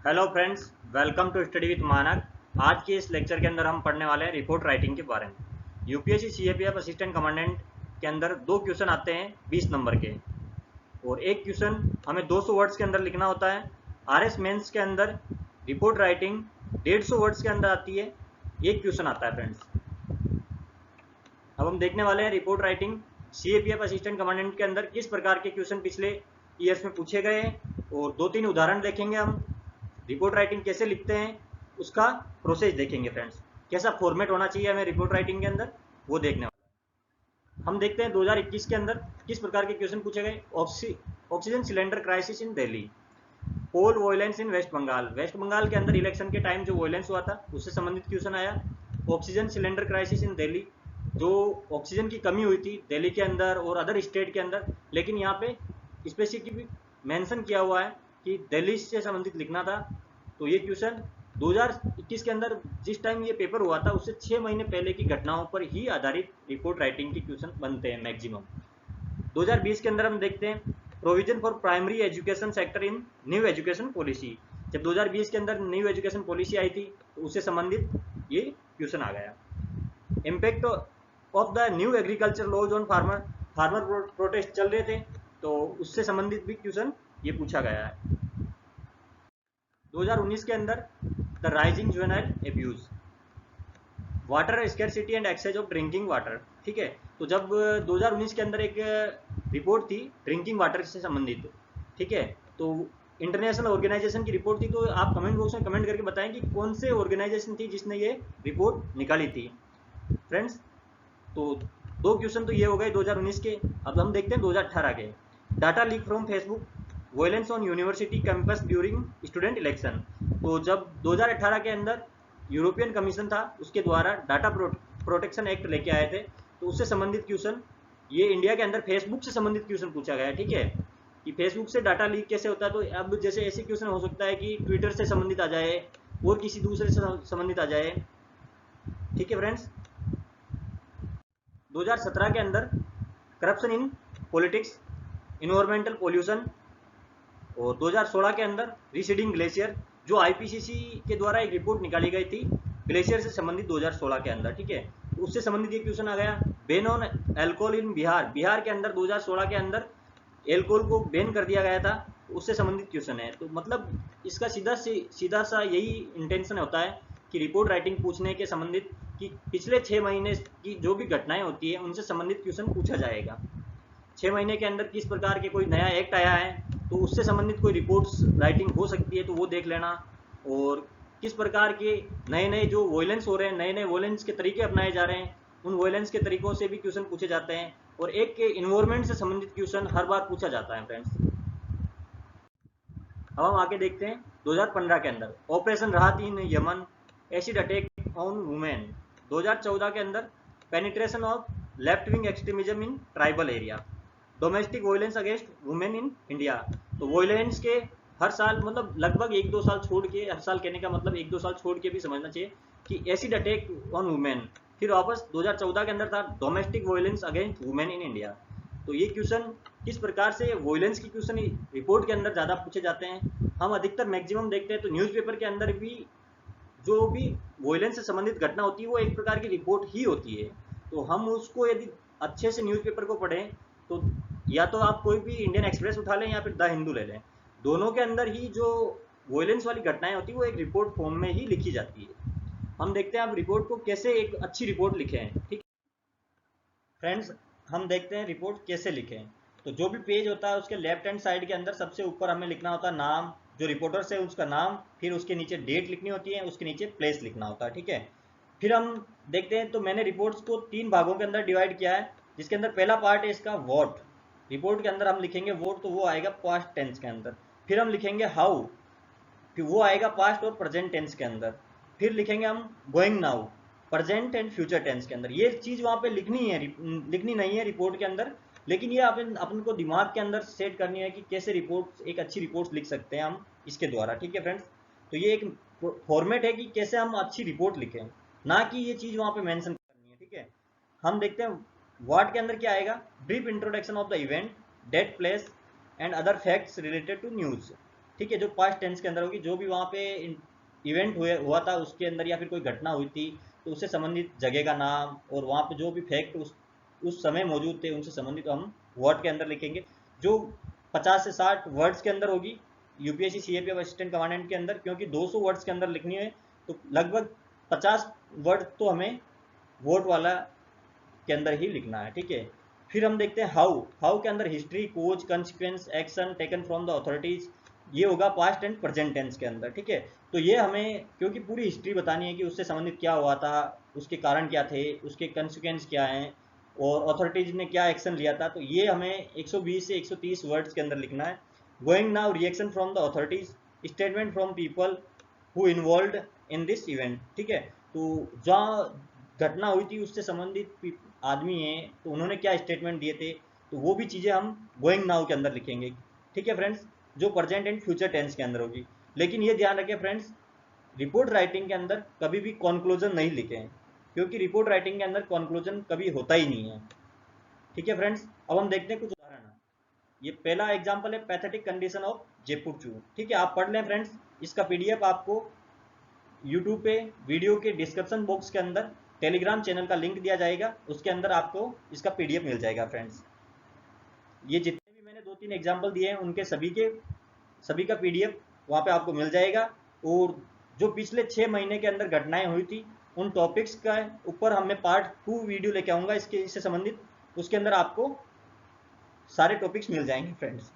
Hello friends, welcome to study with Manak. आज के इस लेक्चर के अंदर हम पढ़ने वाले हैं रिपोर्ट राइटिंग के बारे में। यूपीएससी सीएपीएफ असिस्टेंट कमांडेंट के अंदर दो क्वेश्चन आते हैं 20 नंबर के, और एक क्वेश्चन हमें 200 वर्ड्स के अंदर लिखना होता है। आरएस मेंस के अंदर रिपोर्ट राइटिंग 150 वर्ड्स के अंदर आती है। एक क्वेश्चन आता है फ्रेंड्स। अब हम देखने वाले हैं report writing CAPF assistant commandant के अंदर किस प्रकार के क्वेश्चन पिछले ईयर्स में पूछे गए हैं, और 2-3 उदाहरण देखेंगे हम। रिपोर्ट राइटिंग कैसे लिखते हैं उसका प्रोसेस देखेंगे फ्रेंड्स। कैसा फॉर्मेट होना चाहिए हमें रिपोर्ट राइटिंग के अंदर, वो देखने वाला है। हम देखते हैं 2021 के अंदर किस प्रकार के क्वेश्चन पूछे गए। Oxygen cylinder crisis in Delhi, poll violence in West Bengal. West Bengal के अंदर इलेक्शन के टाइम जो वॉयलेंस हुआ था उससे संबंधित क्वेश्चन आया। Oxygen cylinder crisis in Delhi, जो ऑक्सीजन की कमी हुई थी दिल्ली के अंदर और अदर स्टेट के अंदर, लेकिन यहाँ पे स्पेसिफिक मेंशन किया हुआ है कि दिल्ली से संबंधित लिखना था। तो ये क्वेश्चन 2021 के अंदर जिस टाइम ये पेपर हुआ था उससे 6 महीने पहले की घटनाओं पर ही आधारित रिपोर्ट राइटिंग के क्वेश्चन बनते हैं मैक्सिमम। 2020 के अंदर हम देखते हैं provision for primary education sector in new education policy. जब 2020 के अंदर न्यू एजुकेशन पॉलिसी आई थी तो उससे संबंधित ये क्वेश्चन आ गया। Impact of the new agriculture laws on farmer protest चल रहे थे तो उससे संबंधित भी क्वेश्चन ये पूछा गया है। 2019 के अंदर the rising juvenile abuse, water scarcity and access of drinking water. ठीक है, तो जब 2019 के अंदर एक रिपोर्ट थी ड्रिंकिंग वाटर से संबंधित, ठीक है, तो इंटरनेशनल ऑर्गेनाइजेशन की रिपोर्ट थी। तो आप कमेंट बॉक्स में कमेंट करके बताएं कि कौन से ऑर्गेनाइजेशन थी जिसने ये रिपोर्ट निकाली थी फ्रेंड्स। तो दो क्वेश्चन तो ये हो गए 2019 के। अब हम देखते हैं 2018 के। Data leak from Facebook, violence on university campus during student election. तो जब 2018 के अंदर यूरोपियन कमीशन था उसके द्वारा डाटा प्रोटेक्शन एक्ट लेके आए थे, तो उससे संबंधित क्वेश्चन ये इंडिया के अंदर फेसबुक से संबंधित क्वेश्चन पूछा गया है। ठीक है, कि फेसबुक से डाटा लीक कैसे होता है। तो अब जैसे ऐसे क्वेश्चन हो सकता है कि ट्विटर से संबंधित आ जाए और किसी दूसरे से संबंधित आ जाए। ठीक है फ्रेंड्स, 2017 के अंदर corruption in politics, environmental pollution, और 2016 के अंदर रिसीडिंग ग्लेशियर, जो आईपीसीसी के द्वारा एक रिपोर्ट निकाली गई थी ग्लेशियर से संबंधित 2016 के अंदर। ठीक है, तो उससे संबंधित एक क्वेश्चन आ गया। Ban on alcohol in Bihar, Bihar के अंदर 2016 के अंदर एल्कोहल को बैन कर दिया गया था, तो उससे संबंधित क्वेश्चन है। तो मतलब इसका सीधा सा यही इंटेंशन होता है कि रिपोर्ट राइटिंग पूछने के संबंधित कि पिछले 6 महीने की जो भी घटनाएं होती है उनसे संबंधित क्वेश्चन पूछा जाएगा। 6 महीने के अंदर किस प्रकार के कोई नया एक्ट आया है तो उससे संबंधित कोई रिपोर्ट्स राइटिंग हो सकती है तो वो देख लेना। और किस प्रकार के नए नए जो वॉयलेंस हो रहे हैं, नए नए वॉयलेंस के तरीके अपनाए जा रहे हैं, उन वॉयलेंस के तरीकों से भी क्वेश्चन पूछे जाते हैं। और एक के इन्वायरमेंट से संबंधित क्वेश्चन हर बार पूछा जाता है फ्रेंड्स। अब हम आगे देखते हैं 2015 के अंदर ऑपरेशन राहत इन Yemen, acid attack on women. 2014 के अंदर penetration of left wing extremism in tribal area, domestic violence against women in India. तो वॉयलेंस के हर साल मतलब लगभग 1-2 साल छोड़ के, हर साल कहने का मतलब 1-2 साल छोड़ के भी समझना चाहिए कि एसिड अटैक ऑन वुमेन। फिर वापस 2014 के अंदर था domestic violence against women in India. तो ये क्वेश्चन किस प्रकार से वॉयलेंस की क्वेश्चन रिपोर्ट के अंदर ज़्यादा पूछे जाते हैं। हम अधिकतर मैक्सिमम देखते हैं तो न्यूज़पेपर के अंदर भी जो भी वॉयलेंस से संबंधित घटना होती है वो एक प्रकार की रिपोर्ट ही होती है। तो हम उसको यदि अच्छे से न्यूज़पेपर को पढ़ें तो या तो आप कोई भी इंडियन एक्सप्रेस उठा लें या फिर द हिंदू ले लें, दोनों के अंदर ही जो वॉयलेंस वाली घटनाएं होती है वो एक रिपोर्ट फॉर्म में ही लिखी जाती है। हम देखते हैं आप रिपोर्ट को कैसे एक अच्छी रिपोर्ट लिखें। ठीक फ्रेंड्स, हम देखते हैं रिपोर्ट कैसे लिखें। तो जो भी पेज होता है उसके लेफ्ट हैंड साइड के अंदर सबसे ऊपर हमें लिखना होता है नाम, जो रिपोर्टर्स है उसका नाम, फिर उसके नीचे डेट लिखनी होती है, उसके नीचे प्लेस लिखना होता है। ठीक है, फिर हम देखते हैं तो मैंने रिपोर्ट्स को 3 भागों के अंदर डिवाइड किया है, जिसके अंदर पहला पार्ट है इसका वॉट। रिपोर्ट के अंदर हम लिखेंगे वोट, तो वो आएगा पास्ट टेंस के अंदर। फिर हम लिखेंगे हाउ, फिर वो आएगा पास्ट और प्रेजेंट टेंस के अंदर। फिर लिखेंगे हम going now, present and future tense के अंदर। ये चीज़ वहाँ पे लिखनी है, लिखनी नहीं है रिपोर्ट के अंदर, लेकिन ये अपन को दिमाग के अंदर सेट करनी है कि कैसे रिपोर्ट, एक अच्छी रिपोर्ट लिख सकते हैं हम इसके द्वारा। ठीक है फ्रेंड्स, तो ये एक फॉर्मेट है कि कैसे हम अच्छी रिपोर्ट लिखें, ना कि ये चीज़ वहाँ पे मेंशन करनी है। ठीक है, हम देखते हैं व्हाट के अंदर क्या आएगा। Brief introduction of the event, date, place and other facts related to news. ठीक है, जो पास्ट टेंस के अंदर होगी, जो भी वहाँ पे इवेंट हुआ था उसके अंदर या फिर कोई घटना हुई थी तो उससे संबंधित जगह का नाम और वहाँ पे जो भी फैक्ट उस समय मौजूद थे उनसे संबंधित हम वर्ड के अंदर लिखेंगे। जो 50 से 60 वर्ड्स के अंदर होगी यूपीएससी सीएपीएफ असिस्टेंट कमांडेंट के अंदर, क्योंकि 200 वर्ड्स के अंदर लिखनी है तो लगभग 50 वर्ड तो हमें वोट वाला के अंदर ही लिखना है। ठीक है, फिर हम देखते हैं हाउ के अंदर history, cause, consequence, action taken from the authorities, ये होगा पास्ट एंड प्रेजेंट टेंस के अंदर। ठीक है, तो ये हमें क्योंकि पूरी हिस्ट्री बतानी है कि उससे संबंधित क्या हुआ था, उसके कारण क्या थे, उसके कंसिक्वेंस क्या हैं और अथॉरिटीज ने क्या एक्शन लिया था, तो ये हमें 120 से 130 वर्ड्स के अंदर लिखना है। Going now reaction from the authorities, statement from people who involve in this event. ठीक है, तो जहाँ घटना हुई थी उससे संबंधित आदमी हैं तो उन्होंने क्या स्टेटमेंट दिए थे, तो वो भी चीज़ें हम गोइंग नाउ के अंदर लिखेंगे। ठीक है फ्रेंड्स, जो प्रेजेंट एंड फ्यूचर टेंस के अंदर होगी। लेकिन ये ध्यान रखें फ्रेंड्स, रिपोर्ट राइटिंग के अंदर कभी भी कॉन्क्लूजन नहीं लिखें, क्योंकि रिपोर्ट राइटिंग के अंदर कॉन्क्लूजन कभी होता ही नहीं है। ठीक है फ्रेंड्स, अब हम देखते हैं कुछ उदाहरण। ये पहला एग्जाम्पल है पैथेटिक कंडीशन ऑफ जयपुर जू। ठीक है, आप पढ़ लें फ्रेंड्स, इसका पीडीएफ आपको यूट्यूब पे वीडियो के डिस्क्रिप्शन बॉक्स के अंदर टेलीग्राम चैनल का लिंक दिया जाएगा, उसके अंदर आपको इसका पीडीएफ मिल जाएगा फ्रेंड्स। ये जितने भी मैंने 2-3 एग्जाम्पल दिए हैं उनके सभी का पीडीएफ वहाँ पे आपको मिल जाएगा। और जो पिछले 6 महीने के अंदर घटनाएं हुई थी उन टॉपिक्स का ऊपर हमने पार्ट 2 वीडियो लेके आऊँगा इससे संबंधित, उसके अंदर आपको सारे टॉपिक्स मिल जाएंगे फ्रेंड्स।